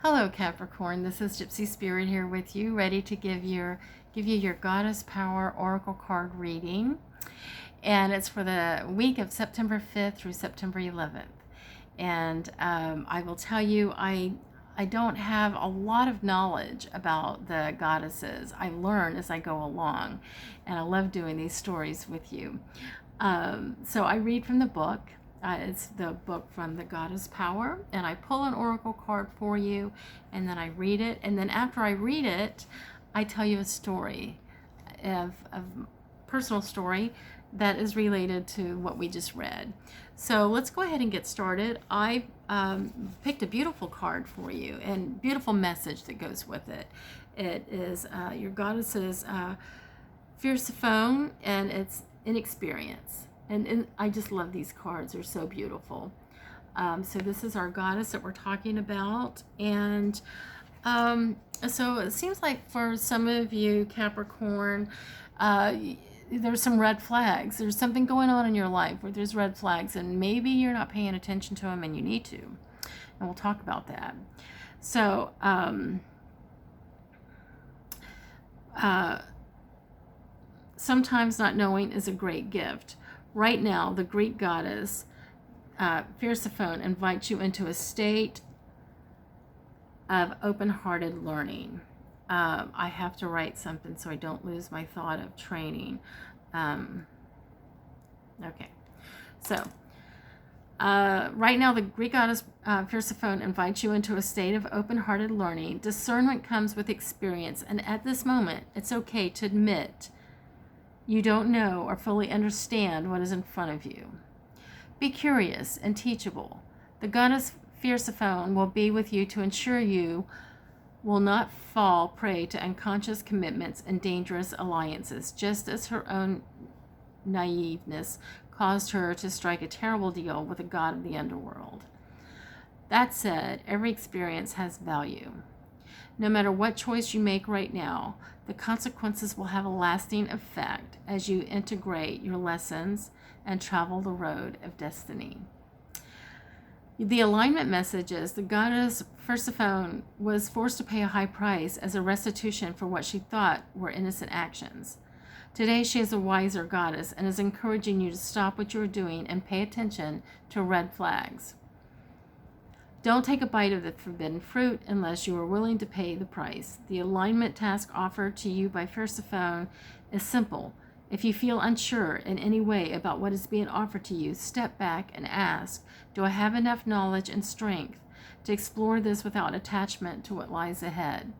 Hello, Capricorn. This is Gypsy Spirit here with you, ready to give you your Goddess Power Oracle card reading. And it's for the week of September 5th through September 11th. And I will tell you, I don't have a lot of knowledge about the goddesses. I learn as I go along, and I love doing these stories with you. So I read from the book. It's the book from the Goddess Power, and I pull an oracle card for you, and then I read it. And then after I read it, I tell you a story of personal story that is related to what we just read. So let's go ahead and get started. I picked a beautiful card for you and beautiful message that goes with it. It is your goddess's Fiercephone, and it's inexperience. And I just love these cards. They're so beautiful. So this is our goddess that we're talking about. And so it seems like for some of you, Capricorn, there's some red flags. There's something going on in your life where there's red flags, and maybe you're not paying attention to them and you need to. And we'll talk about that. So, sometimes not knowing is a great gift. Right now, the Greek goddess, Fiercephone, invites you into a state of open-hearted learning. I have to write something so I don't lose my thought of training. Okay, so right now the Greek goddess Fiercephone invites you into a state of open-hearted learning. Discernment comes with experience, and at this moment, it's okay to admit you don't know or fully understand what is in front of you. Be curious and teachable. The goddess Fiercephone will be with you to ensure you will not fall prey to unconscious commitments and dangerous alliances, just as her own naiveness caused her to strike a terrible deal with a god of the underworld. That said, every experience has value. No matter what choice you make right now, the consequences will have a lasting effect as you integrate your lessons and travel the road of destiny. The alignment message is the goddess Fiercephone was forced to pay a high price as a restitution for what she thought were innocent actions. Today she is a wiser goddess and is encouraging you to stop what you are doing and pay attention to red flags. Don't take a bite of the forbidden fruit unless you are willing to pay the price. The alignment task offered to you by Fiercephone is simple. If you feel unsure in any way about what is being offered to you, step back and ask, do I have enough knowledge and strength to explore this without attachment to what lies ahead?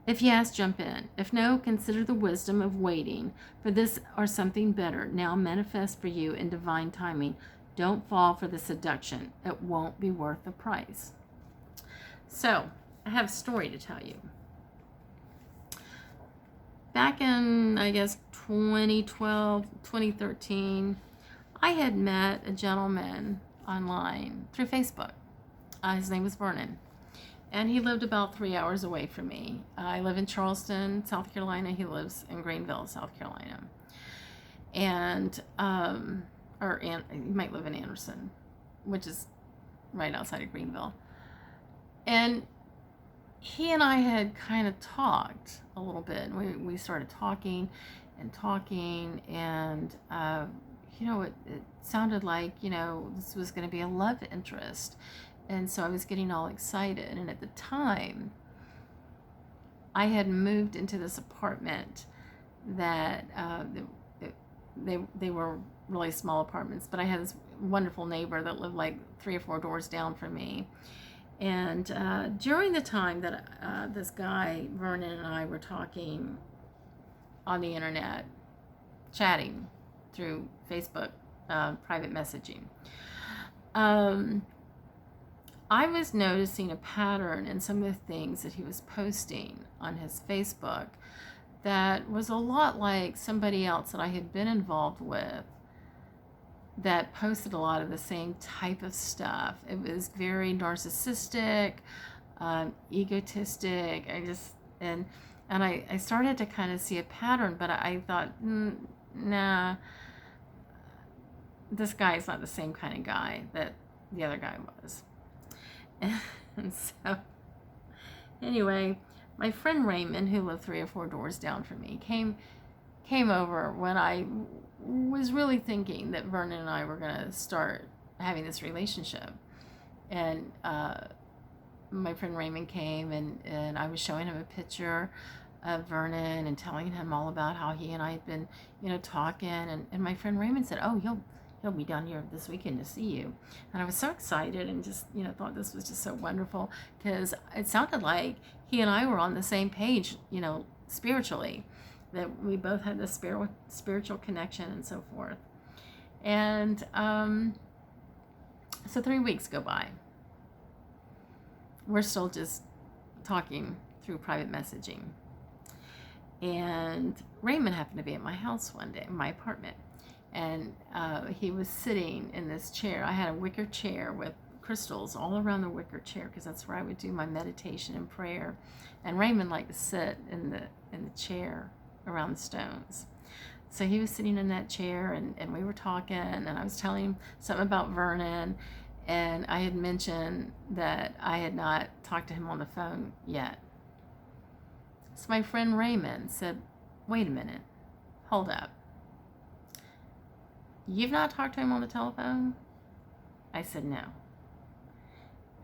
If yes, jump in. If no, consider the wisdom of waiting for this or something better now manifest for you in divine timing. Don't fall for the seduction. It won't be worth the price. So, I have a story to tell you. Back in, I guess, 2012, 2013, I had met a gentleman online through Facebook. His name was Vernon, and he lived about 3 hours away from me. I live in Charleston, South Carolina. He lives in Greenville, South Carolina. And, you might live in Anderson, which is right outside of Greenville. And he and I had kind of talked a little bit. We started talking, and it sounded like, this was going to be a love interest. And so I was getting all excited. And at the time, I had moved into this apartment that they were really small apartments, but I had this wonderful neighbor that lived like 3 or 4 doors down from me. And during the time that this guy, Vernon, and I were talking on the internet, chatting through Facebook, private messaging, I was noticing a pattern in some of the things that he was posting on his Facebook that was a lot like somebody else that I had been involved with that posted a lot of the same type of stuff. It was very narcissistic, egotistic. I started to kind of see a pattern, but I thought, nah, this guy is not the same kind of guy that the other guy was. And so, anyway, my friend Raymond, who lived 3 or 4 doors down from me, came over when I was really thinking that Vernon and I were going to start having this relationship. And my friend Raymond came, and I was showing him a picture of Vernon and telling him all about how he and I had been, talking. And my friend Raymond said, "Oh, he'll be down here this weekend to see you." And I was so excited and just, thought this was just so wonderful, because it sounded like he and I were on the same page, spiritually, that we both had this spiritual connection and so forth. And so 3 weeks go by. We're still just talking through private messaging. And Raymond happened to be at my house one day, in my apartment. And he was sitting in this chair. I had a wicker chair with crystals all around the wicker chair, because that's where I would do my meditation and prayer. And Raymond liked to sit in the chair around the stones. So he was sitting in that chair, and we were talking, and I was telling him something about Vernon, and I had mentioned that I had not talked to him on the phone yet. So my friend Raymond said, "Wait a minute, hold up. You've not talked to him on the telephone?" I said, "No."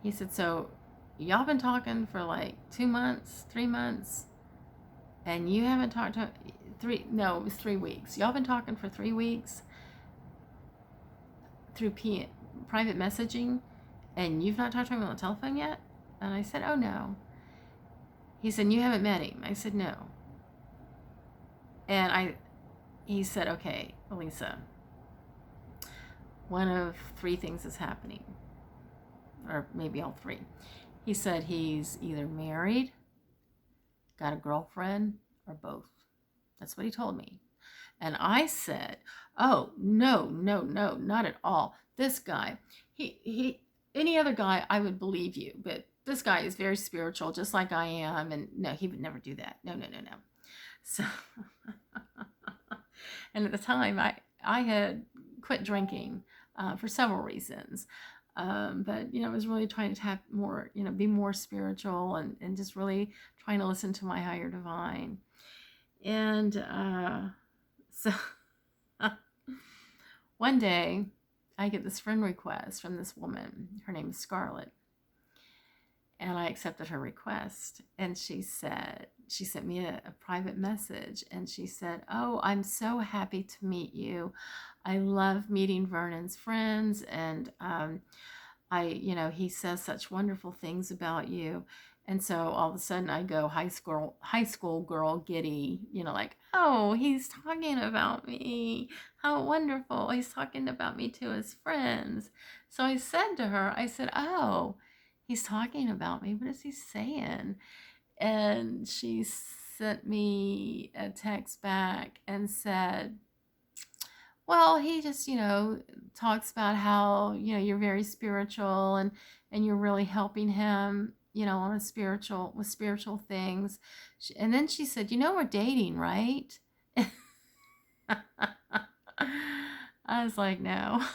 He said, "So y'all been talking for like 2 months, 3 months, and you haven't talked to it was 3 weeks. Y'all been talking for 3 weeks through private messaging, and you've not talked to him on the telephone yet?" And I said, "Oh, no." He said, "You haven't met him?" I said, "No." And he said, "Okay, Elisa, one of 3 things is happening, or maybe all 3. He said he's either married, got a girlfriend, or both. That's what he told me. And I said, "Oh, no, not at all. This guy, he any other guy, I would believe you, but this guy is very spiritual, just like I am, and no, he would never do that. No." So, and at the time, I had quit drinking for several reasons. But, I was really trying to have more, be more spiritual, and just really trying to listen to my higher divine. And so one day I get this friend request from this woman. Her name is Scarlett. And I accepted her request. And she sent me a private message. And she said, "Oh, I'm so happy to meet you. I love meeting Vernon's friends. And he says such wonderful things about you." And so all of a sudden I go high school girl giddy, like, "Oh, he's talking about me. How wonderful. He's talking about me to his friends." So I said to her, I said, "Oh, he's talking about me. What is he saying?" And she sent me a text back and said, "Well, he just, talks about how, you're very spiritual, and you're really helping him, on with spiritual things." And then she said, "We're dating, right?" I was like, "No."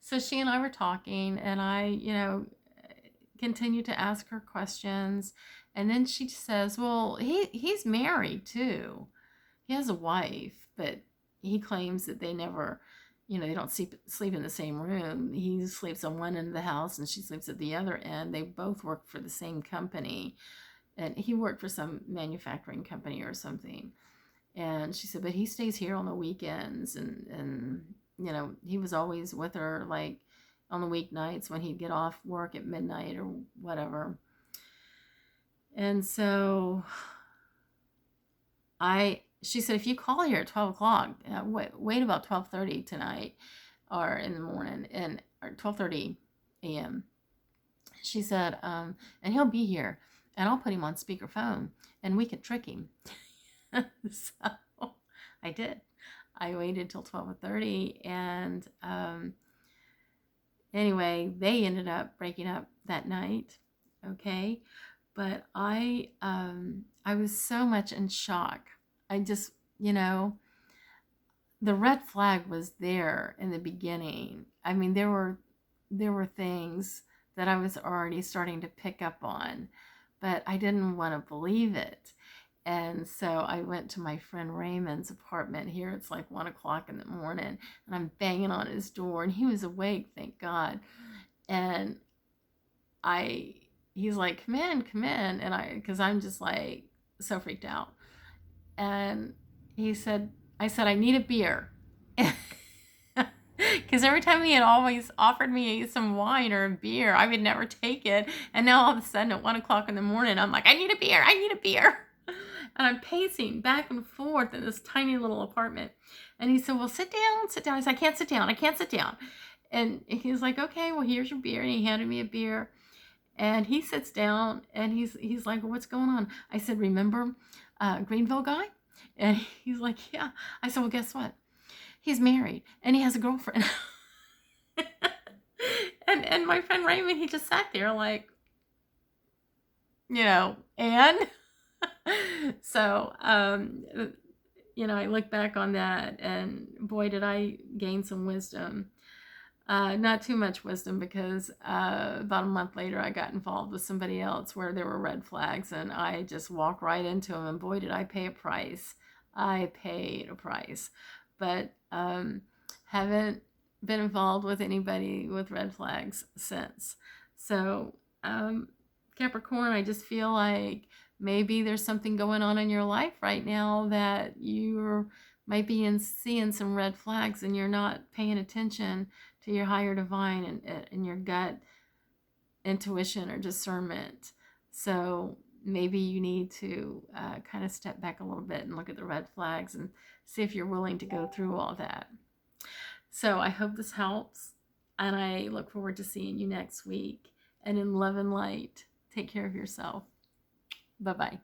So she and I were talking, and I, continued to ask her questions. And then she says, "Well, he's married too. He has a wife, but he claims that they never, they don't sleep in the same room. He sleeps on one end of the house and she sleeps at the other end. They both work for the same company, and he worked for some manufacturing company or something." And she said, "But he stays here on the weekends, and he was always with her, like on the weeknights when he'd get off work at midnight or whatever." And so she said, "If you call here at 12 o'clock, wait about 12:30 tonight, or in the morning, or 12:30 a.m. She said, "And he'll be here, and I'll put him on speakerphone, and we can trick him." So I did. I waited till 12:30, and anyway, they ended up breaking up that night. Okay, but I was so much in shock. I just, the red flag was there in the beginning. I mean, there were things that I was already starting to pick up on, but I didn't want to believe it. And so I went to my friend Raymond's apartment. Here it's like 1 o'clock in the morning, and I'm banging on his door, and he was awake, thank God. And he's like, come in. And because I'm just like so freaked out. And I said, I need a beer. Because every time he had always offered me some wine or a beer, I would never take it. And now all of a sudden at 1 o'clock in the morning, I'm like, I need a beer. And I'm pacing back and forth in this tiny little apartment. And he said, well, sit down. I said, I can't sit down. And he's like, okay, well, here's your beer. And he handed me a beer. And he sits down and he's like, well, what's going on? I said, remember Greenville guy? And he's like, yeah. I said, well, guess what? He's married and he has a girlfriend. and my friend Raymond, he just sat there like, and so, I look back on that and boy, did I gain some wisdom. Not too much wisdom because about a month later I got involved with somebody else where there were red flags and I just walked right into them and boy, did I pay a price. I paid a price. But haven't been involved with anybody with red flags since. So Capricorn, I just feel like maybe there's something going on in your life right now that you might be seeing some red flags and you're not paying attention to your higher divine and your gut intuition or discernment. So maybe you need to kind of step back a little bit and look at the red flags and see if you're willing to go through all that. So I hope this helps, and I look forward to seeing you next week. And in love and light, take care of yourself. Bye-bye.